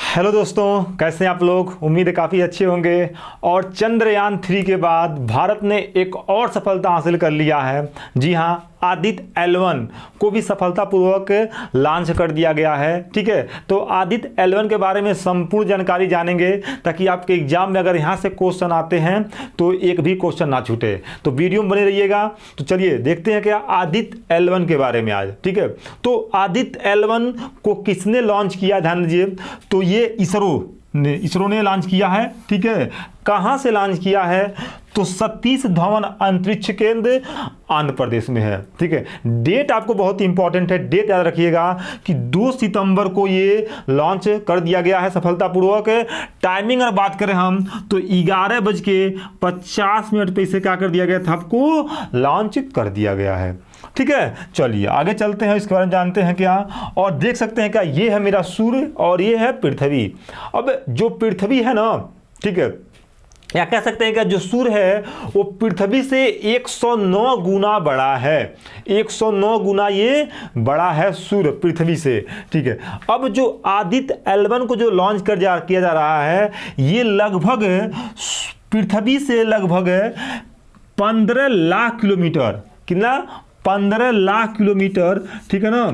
Hello दोस्तों, कैसे हैं आप लोग। उम्मीद है काफ़ी अच्छे होंगे। और चंद्रयान 3 के बाद भारत ने एक और सफलता हासिल कर लिया है। जी हाँ, आदित्य L1 को भी सफलतापूर्वक लॉन्च कर दिया गया है। ठीक है, तो आदित्य L1 के बारे में संपूर्ण जानकारी जानेंगे ताकि आपके एग्जाम में अगर यहाँ से क्वेश्चन आते हैं तो एक भी क्वेश्चन ना छूटे। तो वीडियो में बने रहिएगा। तो चलिए देखते हैं क्या आदित्य L1 के बारे में आज। ठीक है, तो आदित्य L1 को किसने लॉन्च किया, ध्यान दीजिए। तो ये इसरो ने लॉन्च किया है। ठीक है, कहां से लॉन्च किया है? तो सतीश धवन अंतरिक्ष केंद्र आंध्र प्रदेश में है। ठीक है, डेट आपको बहुत इंपॉर्टेंट है, डेट याद रखिएगा कि 2 सितंबर को ये लॉन्च कर दिया गया है सफलतापूर्वक। टाइमिंग अगर बात करें हम तो 11:50 पे इसे क्या कर दिया गया था, आपको लॉन्च कर दिया गया है। ठीक है, चलिए आगे चलते हैं, इसके बारे में जानते हैं क्या। और देख सकते हैं क्या, ये है मेरा सूर्य और ये है पृथ्वी। अब जो पृथ्वी है ना, ठीक है, या कह सकते हैं कि जो सूर्य है वो पृथ्वी से 109 गुना बड़ा है। 109 गुना ये बड़ा है सूर्य पृथ्वी से। ठीक है, अब जो आदित्य L1 को जो लॉन्च किया जा रहा है, ये लगभग पृथ्वी से लगभग 15 लाख किलोमीटर, कितना, 15 लाख किलोमीटर, ठीक है ना,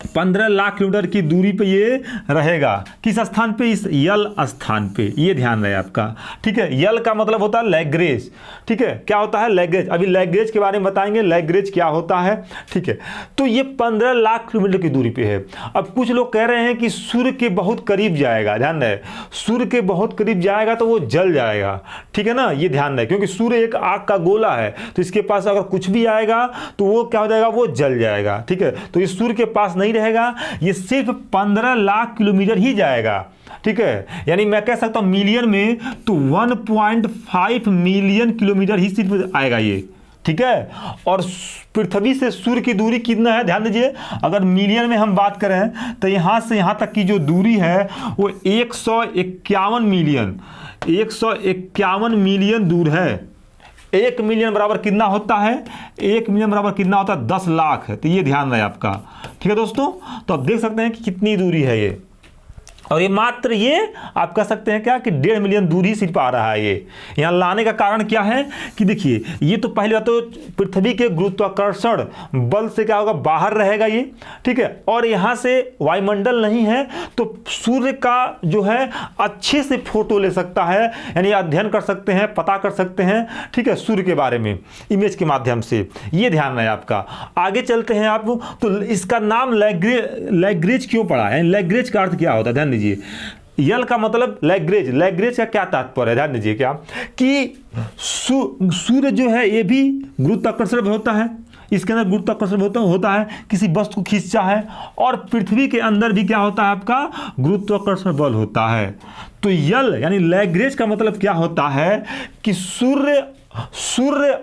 15 लाख किलोमीटर की दूरी पे ये रहेगा। किस स्थान पे? इस यल स्थान पे, ये ध्यान रहे आपका। ठीक है, यल का मतलब होता है लैग्रेज। ठीक है, क्या होता है? लैग्रेज। अभी लैग्रेज के बारे में बताएंगे, लैग्रेज क्या होता है। ठीक है, तो ये 15 लाख किलोमीटर की दूरी पे है। अब कुछ लोग कह रहे हैं कि सूर्य के बहुत करीब जाएगा, ध्यान रहे, सूर्य के बहुत करीब जाएगा तो वो जल जाएगा। ठीक है ना, ये ध्यान रहे, क्योंकि सूर्य एक आग का गोला है, तो इसके पास अगर कुछ भी आएगा तो वो क्या हो जाएगा, वो जल जाएगा। ठीक है, तो इस सूर्य के पास नहीं रहेगा, ये सिर्फ 15 लाख किलोमीटर ही जाएगा। ठीक है, यानी मैं कह सकता हूं मिलियन में तो 1.5 मिलियन किलोमीटर ही सिर्फ आएगा ये। ठीक है, और पृथ्वी से सूर्य की दूरी कितना है, ध्यान दीजिए। अगर मिलियन में हम बात करें तो यहां से यहां तक की जो दूरी है वो 151 मिलियन दूर है। 1 मिलियन बराबर कितना होता है? 1 मिलियन बराबर कितना होता है? 10 लाख है। तो ये ध्यान रहे आपका। ठीक है दोस्तों, तो आप देख सकते हैं कि कितनी दूरी है ये, और ये मात्र ये आप कह सकते हैं क्या कि 1.5 मिलियन दूरी सिर्फ आ रहा है। ये यहाँ लाने का कारण क्या है कि देखिए, ये तो पहले बात तो पृथ्वी के गुरुत्वाकर्षण बल से क्या होगा, बाहर रहेगा ये। ठीक है, और यहाँ से वायुमंडल नहीं है तो सूर्य का जो है अच्छे से फोटो ले सकता है, यानी अध्ययन कर सकते हैं, पता कर सकते हैं। ठीक है, सूर्य के बारे में इमेज के माध्यम से, ये ध्यान रहे आपका। आगे चलते हैं आप, तो इसका नाम लैग्रेज क्यों पड़ा है, लैग्रेज का अर्थ क्या होता है, ध्यान दीजिए। यल का मतलब लैग्रेज, लैग्रेज का क्या तात्पर्य है, ध्यान दीजिए क्या कि सूर्य जो है ये भी गुरुत्वाकर्षण होता है, इसके अंदर गुरुत्वाकर्षण होता है, किसी वस्तु को खींचता है, और पृथ्वी के अंदर भी क्या होता है आपका, गुरुत्वाकर्षण बल होता है। तो यल यानी लैग्रेज का मतलब क्या होता है कि सूर्य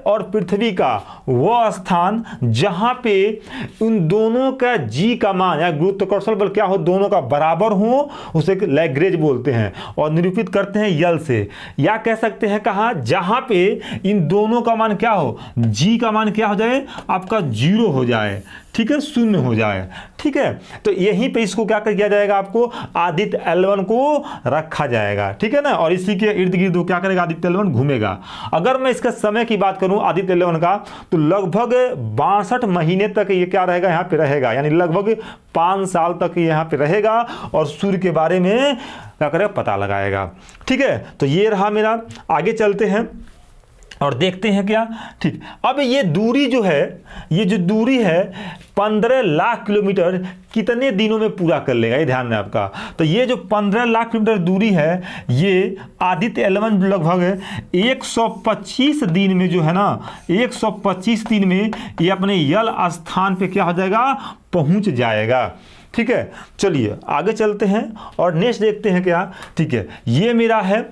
और पृथ्वी का वह स्थान जहां पे उन दोनों का जी का मान या गुरुत्वाकर्षण बल क्या हो, दोनों का बराबर हो, उसे लैग्रेज बोलते हैं और निरूपित करते हैं यल से। या कह सकते हैं कहा, जहां पे इन दोनों का मान क्या हो, जी का मान क्या हो जाए, आपका 0 हो जाए। ठीक है, 0 हो जाए। ठीक है, तो यहीं पे इसको क्या कर किया जाएगा, आपको आदित्य L1 को रखा जाएगा। ठीक है ना, और इसी के इर्द गिर्द क्या करेगा, आदित्य L1 घूमेगा। अगर मैं इसका समय की बात करूं आदित्य L1 का, तो लगभग 62 महीने तक ये क्या रहेगा, यहाँ पे रहेगा, यानी लगभग 5 साल तक ये यहाँ पे रहेगा और सूर्य के बारे में क्या करेगा, पता लगाएगा। ठीक है, तो ये रहा मेरा। आगे चलते हैं और देखते हैं क्या। ठीक, अब ये दूरी जो है, ये जो दूरी है 15 लाख किलोमीटर कितने दिनों में पूरा कर लेगा, ये ध्यान है आपका। तो ये जो 15 लाख किलोमीटर दूरी है, ये आदित्य L1 लगभग 125 दिन में जो है ना, 125 दिन में ये अपने यल स्थान पे क्या हो जाएगा, पहुंच जाएगा। ठीक है, चलिए आगे चलते हैं और नेक्स्ट देखते हैं क्या। ठीक है, ये मेरा है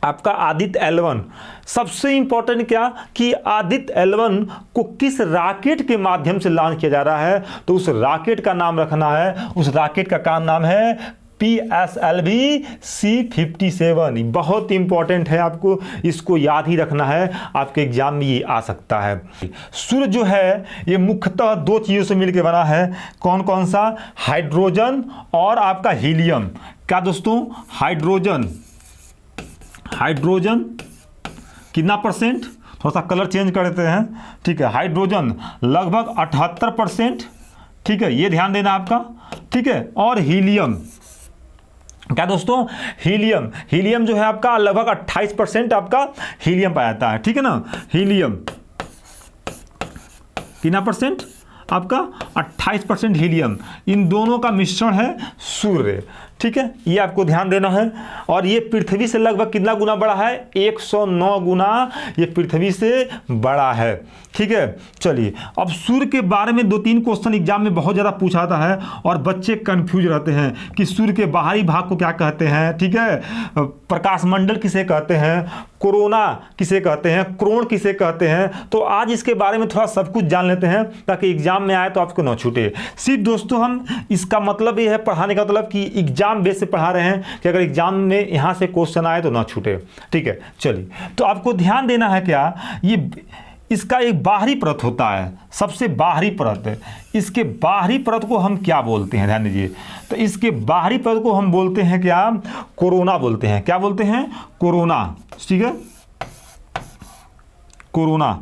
आपका आदित्य L1। सबसे इंपॉर्टेंट क्या कि आदित्य L1 को किस रॉकेट के माध्यम से लॉन्च किया जा रहा है, तो उस रॉकेट का नाम रखना है, उस रॉकेट का नाम है PSLV C57, बहुत इंपॉर्टेंट है, आपको इसको याद ही रखना है, आपके एग्जाम में ये आ सकता है। सूर्य जो है ये मुख्यतः दो चीज़ों से मिलकर बना है, कौन कौन सा? हाइड्रोजन और आपका हीलियम। क्या दोस्तों? हाइड्रोजन कितना परसेंट? थोड़ा सा कलर चेंज कर देते हैं, ठीक है। हाइड्रोजन लगभग 78%, ठीक है, ये ध्यान देना आपका, ठीक है। और हीलियम, क्या दोस्तों? हीलियम जो है आपका लगभग 28% आपका हीलियम पाया जाता है, ठीक है ना। हीलियम कितना परसेंट? आपका 28% हीलियम। इन दोनों का मिश्रण है सूर्य, ठीक है, ये आपको ध्यान देना है। और ये पृथ्वी से लगभग कितना गुना बड़ा है? 109 गुना ये पृथ्वी से बड़ा है, ठीक है। चलिए, अब सूर्य के बारे में 2-3 क्वेश्चन एग्जाम में बहुत ज़्यादा पूछा जाता है और बच्चे कंफ्यूज रहते हैं कि सूर्य के बाहरी भाग को क्या कहते हैं, ठीक है। प्रकाश मंडल किसे कहते हैं, कोरोना किसे कहते हैं, क्रोण किसे कहते हैं। तो आज इसके बारे में थोड़ा सब कुछ जान लेते हैं ताकि एग्जाम में आए तो आपको ना छूटे। सिर्फ दोस्तों हम इसका मतलब ये है, पढ़ाने का मतलब कि एग्जाम बेस से पढ़ा रहे हैं कि अगर एग्जाम में यहाँ से क्वेश्चन आए तो ना छूटे, ठीक है। चलिए, तो आपको ध्यान देना है क्या, ये इसका एक बाहरी परत होता है, सबसे बाहरी परत। इसके बाहरी परत को हम क्या बोलते हैं? ध्यान दीजिए, तो इसके बाहरी परत को हम बोलते हैं क्या? कोरोना बोलते हैं। क्या बोलते हैं? कोरोना, ठीक है, कोरोना,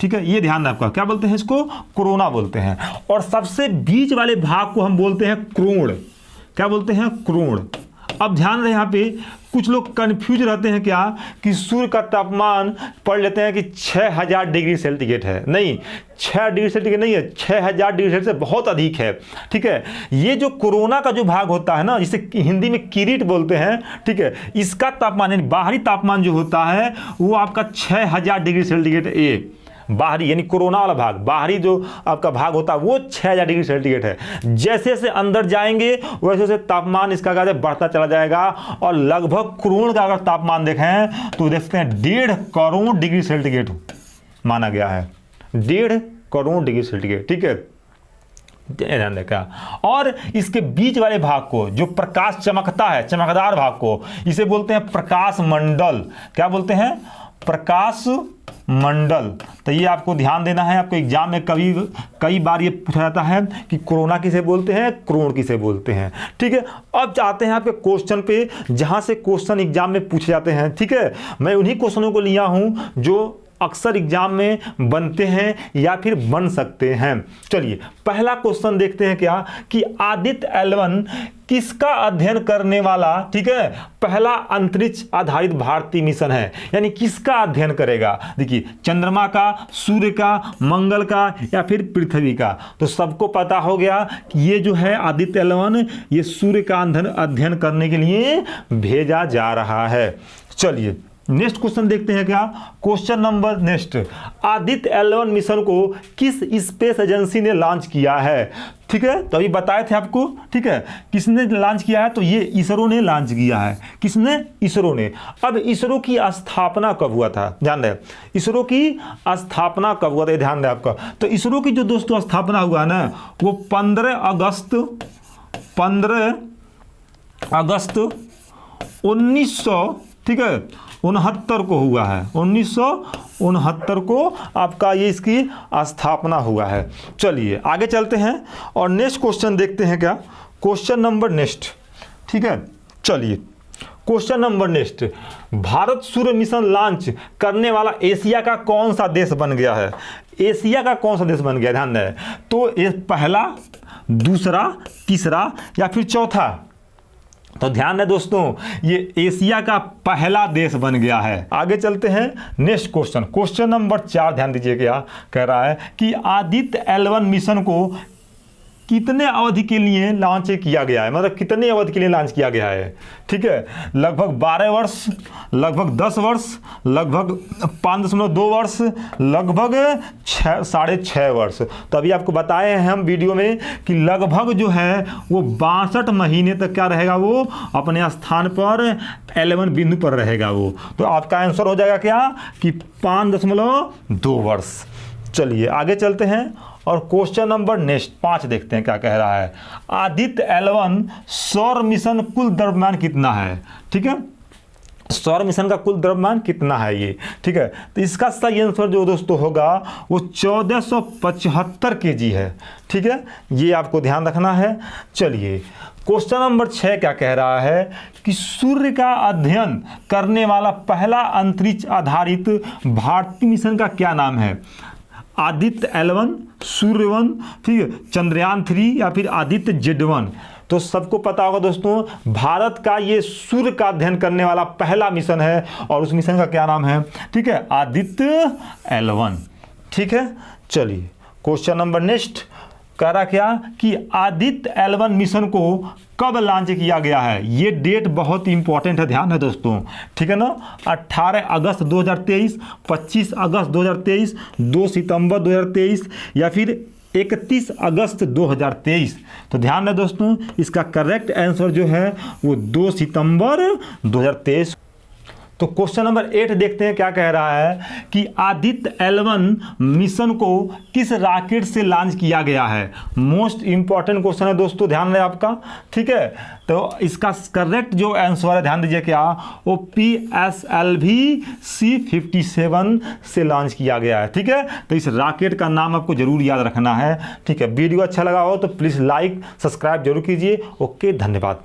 ठीक है, ये ध्यान है आपका। क्या बोलते हैं इसको? कोरोना बोलते हैं। और सबसे बीच वाले भाग को हम बोलते हैं क्रोण। क्या बोलते हैं? क्रोण। अब ध्यान रहे, यहाँ पे कुछ लोग कंफ्यूज रहते हैं क्या कि सूर्य का तापमान पढ़ लेते हैं कि 6000 डिग्री सेंटीग्रेड है। नहीं, 6 डिग्री सेंटीग्रेड नहीं है, 6000 डिग्री सेंटीग्रेड से बहुत अधिक है, ठीक है। ये जो कोरोना का जो भाग होता है ना, जिसे हिंदी में किरीट बोलते हैं, ठीक है, इसका तापमान यानी बाहरी तापमान जो होता है वो आपका 6000 डिग्री सेंटीग्रेड ए बाहरी, यानी कोरोना वाला भाग, बाहरी जो आपका भाग होता है वो 6000 डिग्री सेंटीग्रेड है। जैसे जैसे अंदर जाएंगे वैसे वैसे तापमान इसका क्या बढ़ता चला जाएगा। और लगभग क्रोण का अगर तापमान देखें तो देखते हैं 1.5 करोड़ डिग्री सेंटीग्रेड माना गया है, 1.5 करोड़ डिग्री सेंटीग्रेड, ठीक है, ध्यान देखा। और इसके बीच वाले भाग को जो प्रकाश चमकता है, चमकदार भाग को, इसे बोलते हैं प्रकाश मंडल। क्या बोलते हैं? प्रकाश मंडल। तो ये आपको ध्यान देना है, आपको एग्जाम में कई बार ये पूछा जाता है कि कोरोना किसे बोलते हैं, क्रोण किसे बोलते हैं, ठीक है। अब जाते हैं आपके क्वेश्चन पे, जहां से क्वेश्चन एग्जाम में पूछे जाते हैं, ठीक है। मैं उन्हीं क्वेश्चनों को लिया हूं जो अक्सर एग्जाम में बनते हैं या फिर बन सकते हैं। चलिए, पहला क्वेश्चन देखते हैं क्या कि आदित्य L1 किसका अध्ययन करने वाला, ठीक है, पहला अंतरिक्ष आधारित भारतीय मिशन है। यानी किसका अध्ययन करेगा? देखिए, चंद्रमा का, सूर्य का, मंगल का या फिर पृथ्वी का। तो सबको पता हो गया कि ये जो है आदित्य L1 ये सूर्य का अध्ययन करने के लिए भेजा जा रहा है। चलिए, नेक्स्ट क्वेश्चन देखते हैं क्या। Question number next, Aditya L1 mission को किस स्पेस एजेंसी ने लॉन्च किया है, ठीक है। तो अभी बताए थे आपको, ठीक है, किसने लॉन्च किया है? तो ये इसरो ने लॉन्च किया है। किसने? इसरो ने। अब इसरो की स्थापना कब हुआ था? ध्यान दें, इसरो की स्थापना कब हुआ था, ध्यान दें आपका। तो इसरो की जो दोस्तों स्थापना हुआ ना वो 15 अगस्त 1900, ठीक है, 69 को हुआ है। 1969 को आपका ये इसकी स्थापना हुआ है। चलिए आगे चलते हैं और नेक्स्ट क्वेश्चन देखते हैं क्या। क्वेश्चन नंबर नेक्स्ट, ठीक है। चलिए, क्वेश्चन नंबर नेक्स्ट, भारत सूर्य मिशन लॉन्च करने वाला एशिया का कौन सा देश बन गया है? एशिया का कौन सा देश बन गया? ध्यान दें, तो ये पहला, दूसरा, तीसरा या फिर चौथा? तो ध्यान दें दोस्तों, ये एशिया का पहला देश बन गया है। आगे चलते हैं नेक्स्ट क्वेश्चन, क्वेश्चन नंबर 4। ध्यान दीजिए क्या कह रहा है कि आदित्य L1 मिशन को कितने अवधि के लिए लॉन्च किया गया है, मतलब कितने अवधि के लिए लॉन्च किया गया है, ठीक है। लगभग 12 वर्ष, लगभग 10 वर्ष, लगभग 5.2 वर्ष, लगभग 6.5 वर्ष। तो अभी आपको बताए हैं हम वीडियो में कि लगभग जो है वो 62 महीने तक क्या रहेगा, वो अपने स्थान पर L1 बिंदु पर रहेगा वो। तो आपका आंसर हो जाएगा क्या कि 5.2 वर्ष। चलिए आगे चलते हैं और क्वेश्चन नंबर नेक्स्ट 5 देखते हैं क्या कह रहा है। आदित्य L1 सौर मिशन कुल द्रव्यमान कितना है, ठीक है, सौर मिशन का कुल द्रव्यमान कितना है ये, ठीक है। तो इसका सही आंसर जो दोस्तों होगा वो 1475 kg है, ठीक है, ये आपको ध्यान रखना है। चलिए क्वेश्चन नंबर 6 क्या कह रहा है कि सूर्य का अध्ययन करने वाला पहला अंतरिक्ष आधारित भारतीय मिशन का क्या नाम है। आदित्य L1, सूर्य 1, ठीक है, चंद्रयान 3 या फिर आदित्य Z1। तो सबको पता होगा दोस्तों भारत का ये सूर्य का अध्ययन करने वाला पहला मिशन है और उस मिशन का क्या नाम है, ठीक है, आदित्य L1, ठीक है। चलिए क्वेश्चन नंबर नेक्स्ट कह रहा क्या कि आदित्य L1 मिशन को कब लॉन्च किया गया है। ये डेट बहुत इंपॉर्टेंट है, ध्यान है दोस्तों, ठीक है ना। 18 अगस्त 2023, 25 अगस्त 2023, 2 सितंबर 2023 या फिर 31 अगस्त 2023। तो ध्यान है दोस्तों, इसका करेक्ट आंसर जो है वो 2 सितंबर 2023। तो क्वेश्चन नंबर 8 देखते हैं क्या कह रहा है कि आदित्य L1 मिशन को किस रॉकेट से लॉन्च किया गया है। मोस्ट इंपॉर्टेंट क्वेश्चन है दोस्तों, ध्यान रहे आपका, ठीक है। तो इसका करेक्ट जो आंसर है ध्यान दीजिए क्या, वो PSLV C57 से लॉन्च किया गया है, ठीक है। तो इस रॉकेट का नाम आपको जरूर याद रखना है, ठीक है। वीडियो अच्छा लगा हो तो प्लीज़ लाइक सब्सक्राइब जरूर कीजिए। ओके, धन्यवाद।